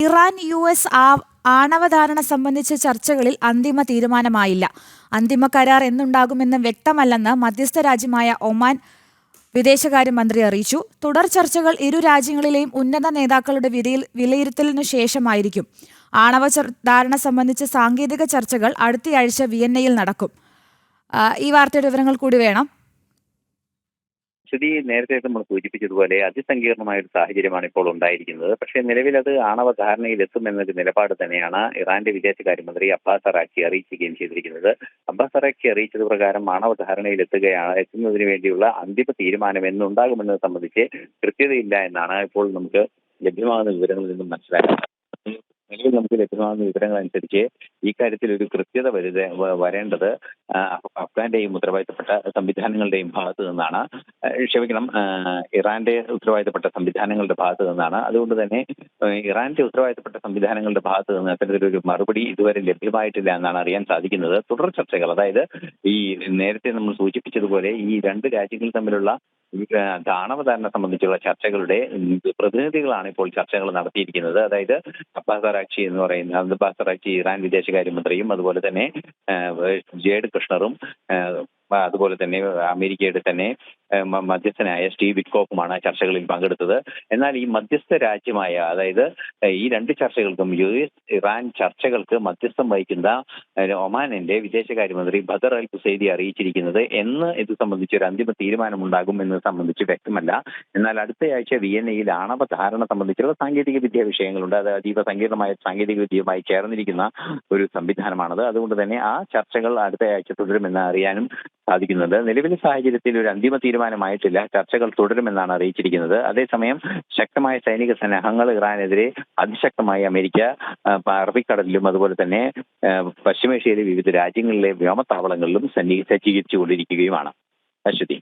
Iran US ആണവധാരണ സംബന്ധിച്ച ചർച്ചകളിൽ അന്തിമ തീരുമാനമായില്ല. അന്തിമ കരാർ എന്നുണ്ടാകുമെന്ന് വ്യക്തമല്ലെന്ന് മധ്യസ്ഥ രാജ്യമായ ഒമാൻ വിദേശകാര്യമന്ത്രി അറിയിച്ചു. തുടർ ചർച്ചകൾ ഇരു രാജ്യങ്ങളിലെയും ഉന്നത നേതാക്കളുടെ വിലയിരുത്തലിനു ശേഷമായിരിക്കും. ആണവ ധാരണ സംബന്ധിച്ച സാങ്കേതിക ചർച്ചകൾ അടുത്തയാഴ്ച വിയന്നയിൽ നടക്കും. ഈ വാർത്തയുടെ വിവരങ്ങൾ കൂടി വേണം. സ്ഥിതി നേരത്തെ നമ്മൾ സൂചിപ്പിച്ചതുപോലെ അതിസങ്കീർണമായ ഒരു സാഹചര്യമാണ് ഇപ്പോൾ ഉണ്ടായിരിക്കുന്നത്. പക്ഷേ നിലവിൽ അത് ആണവ ധാരണയിൽ എത്തുമെന്നൊരു നിലപാട് തന്നെയാണ് ഇറാന്റെ വിദേശകാര്യമന്ത്രി അബ്ബാസ് അറാഖ്ചി അറിയിക്കുകയും ചെയ്തിരിക്കുന്നത്. അബ്ബാസ് അറാഖ്ചി അറിയിച്ചത് പ്രകാരം ആണവ ധാരണയിൽ എത്തുന്നതിന് വേണ്ടിയുള്ള അന്തിമ തീരുമാനം എന്നുണ്ടാകുമെന്നത് സംബന്ധിച്ച് കൃത്യതയില്ല എന്നാണ് ഇപ്പോൾ നമുക്ക് ലഭ്യമാകുന്ന വിവരങ്ങളിൽ നിന്നും മനസ്സിലാക്കുന്നത്. നിലവിൽ നമുക്ക് ലഭ്യമാകുന്ന വിവരങ്ങൾ അനുസരിച്ച് ഈ കാര്യത്തിൽ ഒരു കൃത്യത വരേണ്ടത് അഫ്ഗാന്റെയും ഉത്തരവാദിത്തപ്പെട്ട സംവിധാനങ്ങളുടെയും ഭാഗത്തു നിന്നാണ്. ഇറാന്റെ ഉത്തരവാദിത്തപ്പെട്ട സംവിധാനങ്ങളുടെ ഭാഗത്തു നിന്നാണ്. അതുകൊണ്ട് തന്നെ ഇറാന്റെ ഉത്തരവാദിത്തപ്പെട്ട സംവിധാനങ്ങളുടെ ഭാഗത്തു നിന്ന് അത്തരത്തിലൊരു മറുപടി ഇതുവരെ ലഭ്യമായിട്ടില്ല എന്നാണ് അറിയാൻ സാധിക്കുന്നത്. തുടർ ചർച്ചകൾ, അതായത് ഈ നേരത്തെ നമ്മൾ സൂചിപ്പിച്ചതുപോലെ ഈ രണ്ട് രാജ്യങ്ങൾ തമ്മിലുള്ള ആണവധാരണ സംബന്ധിച്ചുള്ള ചർച്ചകളുടെ പ്രതിനിധികളാണ് ഇപ്പോൾ ചർച്ചകൾ നടത്തിയിരിക്കുന്നത്. അതായത് അബ്ബാസ് അറാഖ്ചി ഇറാൻ വിദേശകാര്യമന്ത്രിയും അതുപോലെ തന്നെ ജേഡ് കുഷ്ണറും അതുപോലെ തന്നെ അമേരിക്കയുടെ തന്നെ മധ്യസ്ഥനായ സ്റ്റീവ് വിറ്റ്കോഫുമാണ് ചർച്ചകളിൽ പങ്കെടുത്തത്. എന്നാൽ ഈ മധ്യസ്ഥ രാജ്യമായ, അതായത് ഈ രണ്ട് ചർച്ചകൾക്കും US ഇറാൻ ചർച്ചകൾക്ക് മധ്യസ്ഥം വഹിക്കുന്ന ഒമാനിന്റെ വിദേശകാര്യമന്ത്രി ബദർ അൽ ബുസൈദി അറിയിച്ചിരിക്കുന്നത് എന്ന് ഇത് സംബന്ധിച്ച് ഒരു അന്തിമ തീരുമാനമുണ്ടാകും എന്നത് സംബന്ധിച്ച് വ്യക്തമല്ല. എന്നാൽ അടുത്തയാഴ്ച വിയന്നയിൽ ആണവ ധാരണ സംബന്ധിച്ചുള്ള സാങ്കേതിക വിദ്യാ വിഷയങ്ങളുണ്ട്. അത് അതീവ സങ്കീർണമായ സാങ്കേതിക വിദ്യയുമായി ചേർന്നിരിക്കുന്ന ഒരു സംവിധാനമാണത്. അതുകൊണ്ട് തന്നെ ആ ചർച്ചകൾ അടുത്തയാഴ്ച തുടരുമെന്ന് അറിയാനും സാധിക്കുന്നുണ്ട്. നിലവിലെ സാഹചര്യത്തിൽ ഒരു അന്തിമ തീരുമാനമായിട്ടില്ല. ചർച്ചകൾ തുടരുമെന്നാണ് അറിയിച്ചിരിക്കുന്നത്. അതേസമയം ശക്തമായ സൈനിക സന്നാഹങ്ങൾ ഇറാനെതിരെ അതിശക്തമായി അമേരിക്ക അറബിക്കടലിലും അതുപോലെ തന്നെ പശ്ചിമേഷ്യയിലെ വിവിധ രാജ്യങ്ങളിലെ വ്യോമത്താവളങ്ങളിലും സജ്ജീകരിച്ചുകൊണ്ടിരിക്കുകയുമാണ്. അശ്വതി.